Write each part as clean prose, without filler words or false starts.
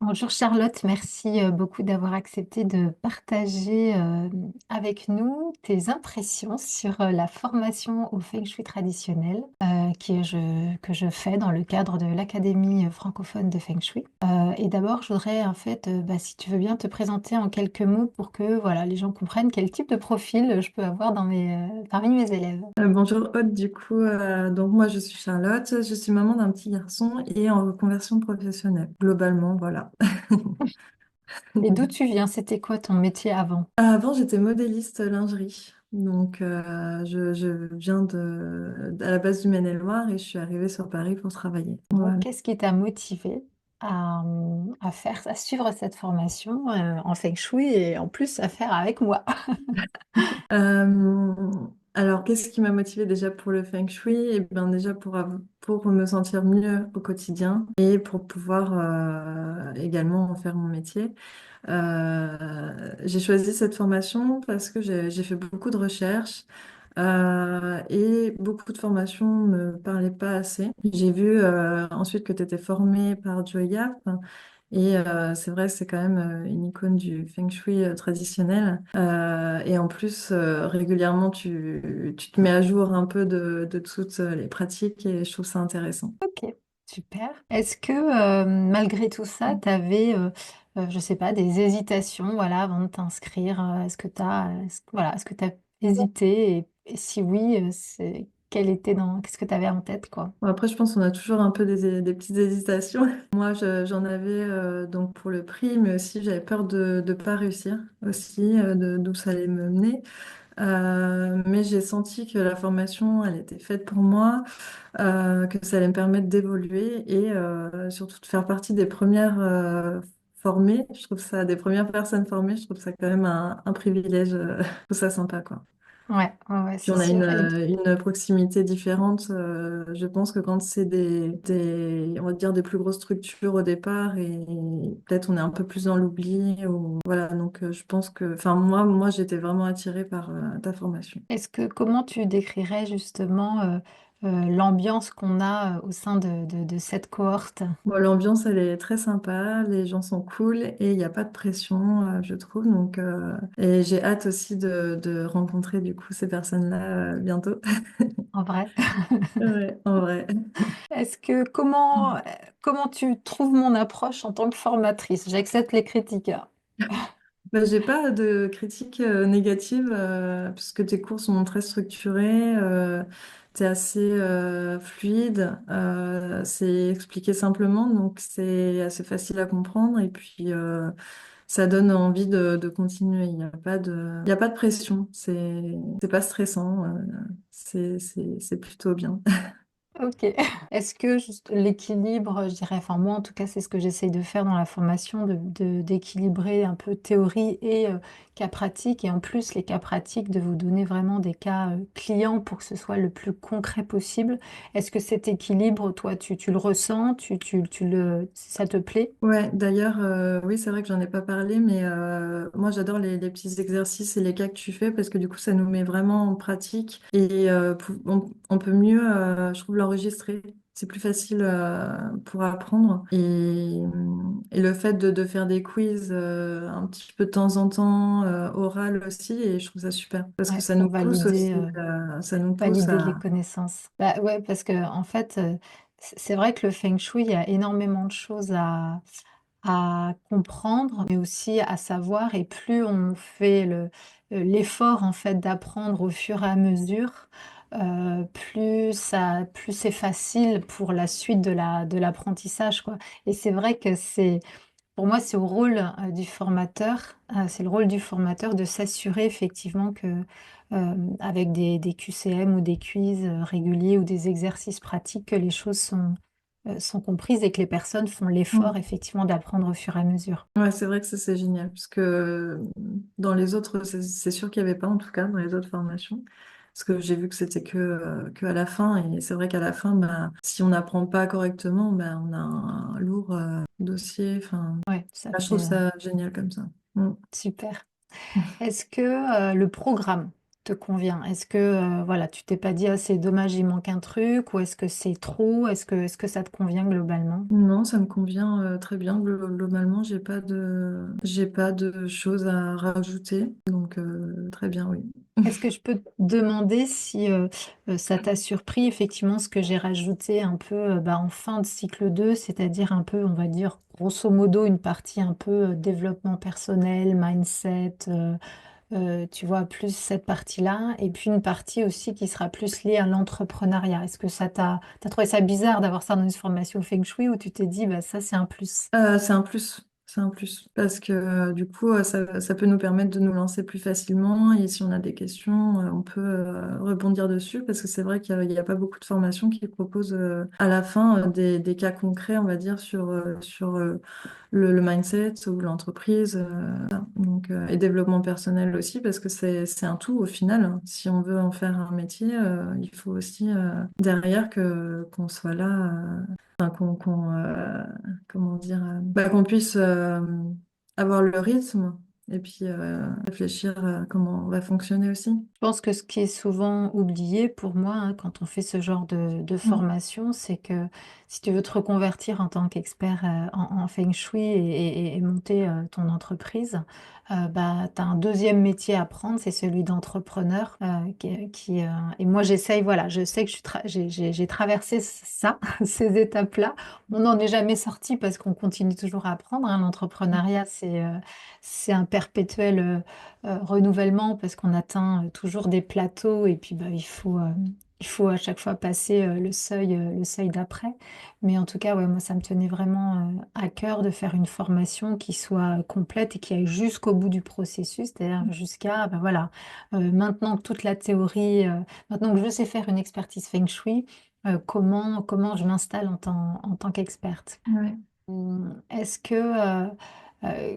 Bonjour Charlotte, merci beaucoup d'avoir accepté de partager avec nous tes impressions sur la formation au Feng Shui traditionnel que je fais dans le cadre de l'Académie francophone de Feng Shui. Et d'abord, je voudrais en fait, si tu veux bien te présenter en quelques mots pour que voilà, les gens comprennent quel type de profil je peux avoir parmi mes élèves. Bonjour Aude, du coup, donc moi je suis Charlotte, je suis maman d'un petit garçon et en reconversion professionnelle. Globalement, voilà. Et d'où tu viens? C'était quoi ton métier avant? Avant, j'étais modéliste lingerie. Donc, je viens à la base du Maine-et-Loire et je suis arrivée sur Paris pour travailler. Donc, Voilà. qu'est-ce qui t'a motivé à suivre cette formation en Feng Shui et en plus à faire avec moi? Euh, alors, qu'est-ce qui m'a motivée déjà pour le Feng Shui? Eh bien, déjà pour me sentir mieux au quotidien et pour pouvoir également en faire mon métier. J'ai choisi cette formation parce que j'ai fait beaucoup de recherches et beaucoup de formations ne me parlaient pas assez. J'ai vu ensuite que tu étais formée par Joy Yap et c'est vrai que c'est quand même une icône du Feng Shui traditionnel. Et en plus, régulièrement, tu te mets à jour un peu de toutes les pratiques et je trouve ça intéressant. Ok, super. Est-ce que malgré tout ça, tu avais, je sais pas, des hésitations voilà, avant de t'inscrire? Est-ce que tu hésité? Et si oui, qu'est-ce que tu avais en tête, quoi? Bon, après, je pense qu'on a toujours un peu des petites hésitations. Moi, j'en avais donc pour le prix, mais aussi j'avais peur de ne pas réussir aussi, d'où ça allait me mener. Mais j'ai senti que la formation, elle était faite pour moi, que ça allait me permettre d'évoluer et surtout de faire partie des premières formées. Je trouve ça, des premières personnes formées, je trouve ça quand même un privilège. Je trouve ça sympa, quoi. Ouais, Puis c'est on a sûr. une proximité différente. Je pense que quand c'est on va dire des plus grosses structures au départ, et peut-être on est un peu plus dans l'oubli. Ou, voilà, donc je pense que, enfin moi j'étais vraiment attirée par ta formation. Comment tu décrirais justement l'ambiance qu'on a au sein de cette cohorte? Bon, l'ambiance elle est très sympa, les gens sont cool et il n'y a pas de pression, je trouve. Donc, et j'ai hâte aussi de rencontrer du coup ces personnes-là bientôt. En vrai. Ouais, en vrai. Est-ce que comment tu trouves mon approche en tant que formatrice? J'accepte les critiques, hein. Ben, j'ai pas de critiques négatives puisque tes cours sont très structurés, t'es assez fluide, c'est expliqué simplement, donc c'est assez facile à comprendre et puis ça donne envie de continuer. Il y a pas de pression, c'est pas stressant, c'est plutôt bien. Ok. Est-ce que juste l'équilibre, je dirais, enfin moi en tout cas c'est ce que j'essaye de faire dans la formation, d'équilibrer un peu théorie et cas pratique, et en plus les cas pratiques de vous donner vraiment des cas clients pour que ce soit le plus concret possible. Est-ce que cet équilibre, toi, tu le ressens, ça te plaît? Ouais, d'ailleurs, oui, c'est vrai que j'en ai pas parlé, mais moi j'adore les petits exercices et les cas que tu fais parce que du coup ça nous met vraiment en pratique et on peut mieux, je trouve, l'enregistrer. C'est plus facile pour apprendre et le fait de faire des quiz un petit peu de temps en temps, oral aussi, et je trouve ça super parce que Ouais, ça pour nous pousse valider. aussi, ça nous pousse Valider les à... connaissances. Bah ouais, parce que en fait, c'est vrai que le Feng Shui, il y a énormément de choses à comprendre, mais aussi à savoir. Et plus on fait l'effort en fait d'apprendre au fur et à mesure, plus c'est facile pour la suite de l'apprentissage, quoi. Et c'est vrai que pour moi, c'est au rôle du formateur, c'est le rôle du formateur de s'assurer effectivement que, avec des QCM ou des quiz réguliers ou des exercices pratiques, que les choses sont comprises et que les personnes font l'effort effectivement d'apprendre au fur et à mesure. Ouais, c'est vrai que ça c'est génial, parce que dans les autres, c'est sûr qu'il n'y avait pas, en tout cas, dans les autres formations. Parce que j'ai vu que c'était que à la fin, et c'est vrai qu'à la fin, bah, si on n'apprend pas correctement, bah, on a un lourd dossier. Enfin, Ouais, ça bah, je fait trouve ça génial comme ça. Mm. super. Est-ce que le programme te convient? Est-ce que voilà, tu t'es pas dit ah, c'est dommage, il manque un truc, ou est-ce que c'est trop? Est-ce que ça te convient globalement? Non, ça me convient très bien. Globalement, j'ai pas de choses à rajouter. Donc, très bien, oui. Est-ce que je peux te demander si ça t'a surpris effectivement ce que j'ai rajouté un peu bah, en fin de cycle 2, c'est-à-dire un peu, on va dire, grosso modo, une partie un peu développement personnel, mindset, tu vois, plus cette partie-là, et puis une partie aussi qui sera plus liée à l'entrepreneuriat. Est-ce que t'as trouvé ça bizarre d'avoir ça dans une formation Feng Shui, ou tu t'es dit, bah, ça c'est un plus? C'est un plus. C'est un plus. Parce que du coup, ça peut nous permettre de nous lancer plus facilement. Et si on a des questions, on peut rebondir dessus. Parce que c'est vrai qu'il y a pas beaucoup de formations qui proposent à la fin des cas concrets, on va dire, sur le mindset ou l'entreprise. Donc, et développement personnel aussi, parce que c'est un tout au final. Si on veut en faire un métier, il faut aussi derrière qu'on soit là. Enfin, comment dire, bah, qu'on puisse avoir le rythme et puis réfléchir à comment on va fonctionner aussi. Je pense que ce qui est souvent oublié pour moi, hein, quand on fait ce genre de Mm. formation, c'est que si tu veux te reconvertir en tant qu'expert en Feng Shui et monter ton entreprise, bah, tu as un deuxième métier à prendre, c'est celui d'entrepreneur. Et moi, j'essaye, voilà, je sais que j'ai traversé ça, ces étapes-là. On n'en est jamais sorti parce qu'on continue toujours à apprendre, hein. L'entrepreneuriat, c'est un perpétuel renouvellement parce qu'on atteint toujours des plateaux et puis bah, il faut à chaque fois passer le seuil d'après. Mais en tout cas, ouais, moi, ça me tenait vraiment à cœur de faire une formation qui soit complète et qui aille jusqu'au bout du processus, c'est-à-dire jusqu'à, bah, voilà, maintenant que toute la théorie, maintenant que je sais faire une expertise Feng Shui, comment je m'installe en tant qu'experte. Ouais. Est-ce que, euh,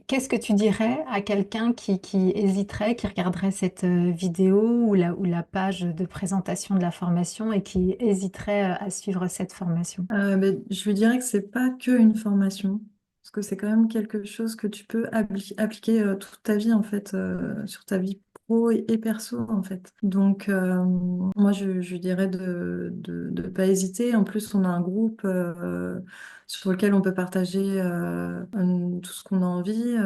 qu'est-ce que tu dirais à quelqu'un qui hésiterait, qui regarderait cette vidéo ou la page de présentation de la formation et qui hésiterait à suivre cette formation? Mais je lui dirais que c'est pas que une formation, parce que c'est quand même quelque chose que tu peux appliquer toute ta vie en fait, sur ta vie pro et perso en fait. Donc moi je lui dirais de pas hésiter. En plus on a un groupe sur lequel on peut partager tout ce qu'on a envie.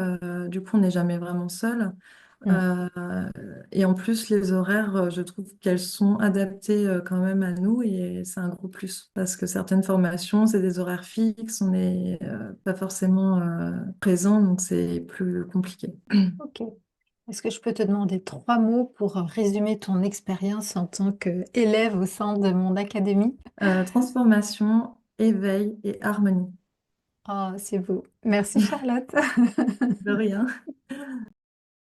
Du coup on n'est jamais vraiment seul. Mm. Euh, et en plus, les horaires, je trouve qu'elles sont adaptées quand même à nous et c'est un gros plus parce que certaines formations, c'est des horaires fixes, on n'est pas forcément présent, donc c'est plus compliqué. Ok. Est-ce que je peux te demander 3 mots pour résumer ton expérience en tant qu'élève au sein de mon académie? Transformation, éveil et harmonie. Oh, c'est beau. Merci Charlotte. De rien.